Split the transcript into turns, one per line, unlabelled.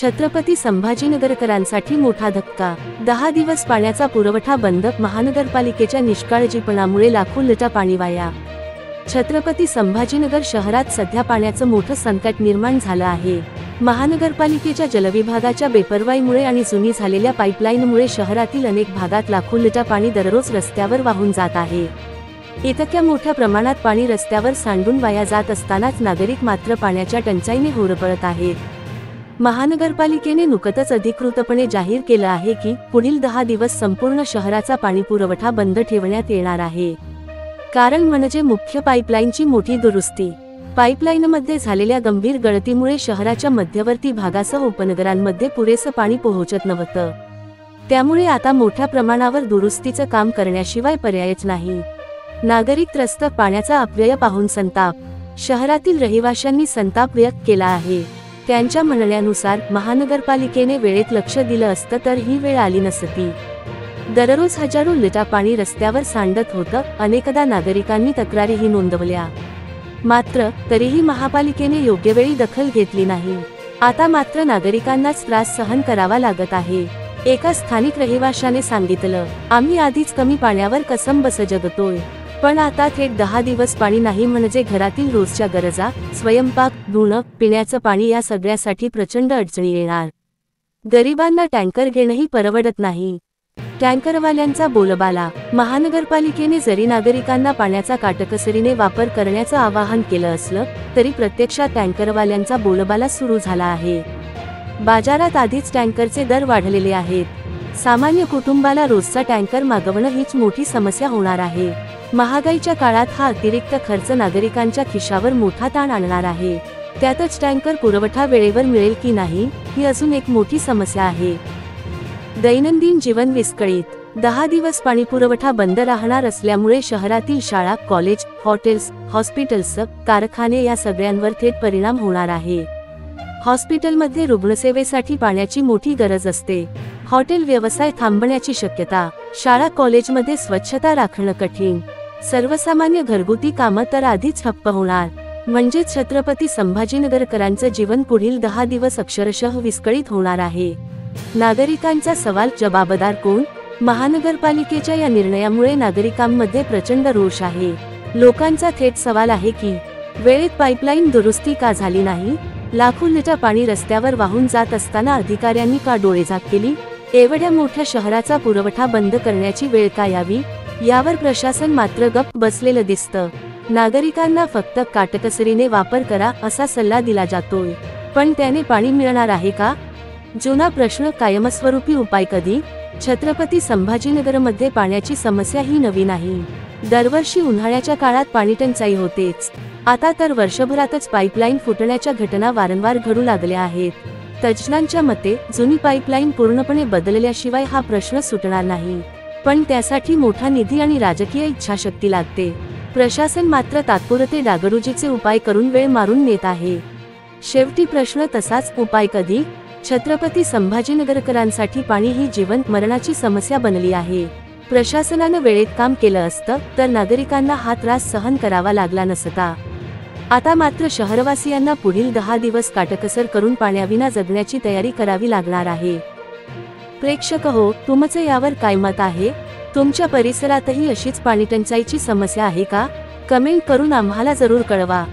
छत्रपती संभाजीनगरकरांसाठी मोठा धक्का। 10 दिवस पाण्याचा पुरवठा बंद। महानगरपालिकेच्या निष्काळजीपणामुळे लाखो लिटर पाणी वाया। छत्रपती संभाजीनगर शहरात सध्या पाण्याचं मोठं संकट निर्माण झालं आहे। महानगरपालिकेच्या जलविभागाच्या बेपर्वाईमुळे आणि जुनी झालेल्या पाईपलाईनमुळे शहरातील अनेक भागात लाखो लिटर पाणी दररोज रस्त्यावर वाहून जात आहे। इतक्या मोठ्या प्रमाणात पाणी रस्त्यावर सांडून वाया जात असतानाच नागरिक मात्र पाण्याच्या टंचाईने होरपळत आहेत। महानगरपालिकेने नुकतच अधिकृतपणे जाहीर केलं आहे की पुढील 10 दिवस संपूर्ण शहराचा पाणीपुरवठा बंद ठेवण्यात येणार आहे। कारण म्हणजे मुख्य पाईपलाईनची मोठी दुरुस्ती। पाईपलाईनमध्ये झालेल्या गंभीर गळतीमुळे शहराच्या मध्यवर्ती भागासह उपनगरांमध्ये पुरेसं पाणी पोहोचत नव्हतं। त्यामुळे आता मोठ्या प्रमाणावर दुरुस्तीचं काम करण्याशिवाय पर्यायच नाही। नागरिक त्रस्त। पाण्याचा अपव्यय पाहून संताप। शहरातील रहिवाशांनी संताप व्यक्त केला आहे। त्यांच्या म्हणण्यानुसार महानगरपालिकेने वेळेत लक्ष दिलं असतं तर ही वेळ आली नसती। दररोज हजारो लिटर पाणी रस्त्यावर सांडत होतं। अनेकदा नागरिकांनी तक्रारीही नोंदवल्या, मात्र तरीही महापालिकेने योग्य वेळी दखल घेतली नाही। आता मात्र नागरिकांनाच त्रास सहन करावा लागत आहे। एका स्थानिक रहिवाशाने सांगितलं, आम्ही आधीच कमी पाण्यावर कसंबस जगतोय, पण आता थेट 10 दिवस पाणी नाही म्हणजे घरातील रोजच्या गरजा, स्वयंपाक, धुणं, पिण्याचं पाणी या सगळ्यासाठी प्रचंड अडचणी येणार। गरिबांना टँकर घेणंही परवडत नाही। टँकरवाल्यांचा बोलबाला। महानगरपालिकेने जरी नागरिकांना पाण्याचा काटकसरीने वापर करण्याचं आवाहन केलं असलं तरी प्रत्यक्षात टँकरवाल्यांचा बोलबाला सुरू झाला आहे। बाजारात आधीच टँकरचे दर वाढलेले आहेत। सामान्य कुटुंबाला रोजचा टँकर मागवणं हीच मोठी समस्या होणार आहे। महागाईच्या काळात हा अतिरिक्त खर्च नागरिकांच्या खिशावर मोठा ताण आणणार आहे। त्यातच टँकर पुरवठा वेळेवर मिळेल की नाही ही अजून एक मोठी समस्या आहे। दैनंदिन जीवन विस्कळीत। 10 दिवस पाणीपुरवठा बंद राहणार असल्यामुळे शहरातील शाळा, कॉलेज, हॉटेल्स, हॉस्पिटल्स, कारखाने या सगळ्यांवर थेट परिणाम होणार आहे। हॉस्पिटलमध्ये रुग्णसेवेसाठी पाण्याची मोठी गरज असते। हॉटेल व्यवसाय थांबण्याची शक्यता। शाळा कॉलेजमध्ये स्वच्छता राखणं कठीण। सर्वसामान्य घरगुती कामं तर आधीच ठप्प होणार। म्हणजेच छत्रपती संभाजीनगरकरांचं जीवन पुढील 10 दिवस अक्षरशः विस्कळीत होणार आहे। नागरिकांचा सवाल, जबाबदार कोण? महानगरपालिकेच्या या निर्णयामुळे नागरिकांमध्ये प्रचंड रोष आहे। लोकांचा थेट सवाल आहे की वेळेत पाईपलाईन दुरुस्ती का झाली नाही? लाखो लिटर पाणी रस्त्यावर वाहून जात असताना अधिकाऱ्यांनी का डोळेझाक केली? एवढ्या मोठ्या शहराचा पुरवठा बंद करण्याची वेळ का यावी? यावर प्रशासन मात्र गप्प बसलेलं दिसतं। नागरिकांना फक्त काटकसरीने वापर करा असा सल्ला दिला जातोय, पण त्याने पाणी मिळणार आहे का? जुना प्रश्न, कायमस्वरूपी उपाय कधी? छत्रपती संभाजीनगरमध्ये पाण्याची समस्या ही नवी नाही। दरवर्षी उन्हाळ्याच्या काळात पाणीटंचाई होतेच। आता तर वर्षभरातच पाईपलाईन फुटण्याच्या घटना वारंवार घडू लागल्या आहेत। तज्ज्ञांच्या मते जुनी पाईपलाईन पूर्णपणे बदलल्याशिवाय हा प्रश्न सुटणार नाही, पण त्यासाठी मोठा निधी आणि राजकीय इच्छाशक्ती लागते। प्रशासन मात्र तात्पुरते डागडुजीचे उपाय करून वेळ मारून नेत आहे। शेवटी प्रश्न तसाच, उपाय कधी? छत्रपती संभाजीनगरकरांसाठी पाणी ही जीवन मरणाची समस्या बनली आहे। प्रशासनानं वेळेत काम केलं असतं तर नागरिकांना हा त्रास सहन करावा लागला नसता। आता मात्र शहरवासियांना पुढील 10 दिवस काटकसर करून पाण्याविना जगण्याची तयारी करावी लागणार आहे। प्रेक्षक हो, तुमचं यावर काय मत आहे? तुमच्या परिसरातही अशीच पाणीटंचाईची समस्या आहे का? कमेंट करून आम्हाला जरूर कळवा।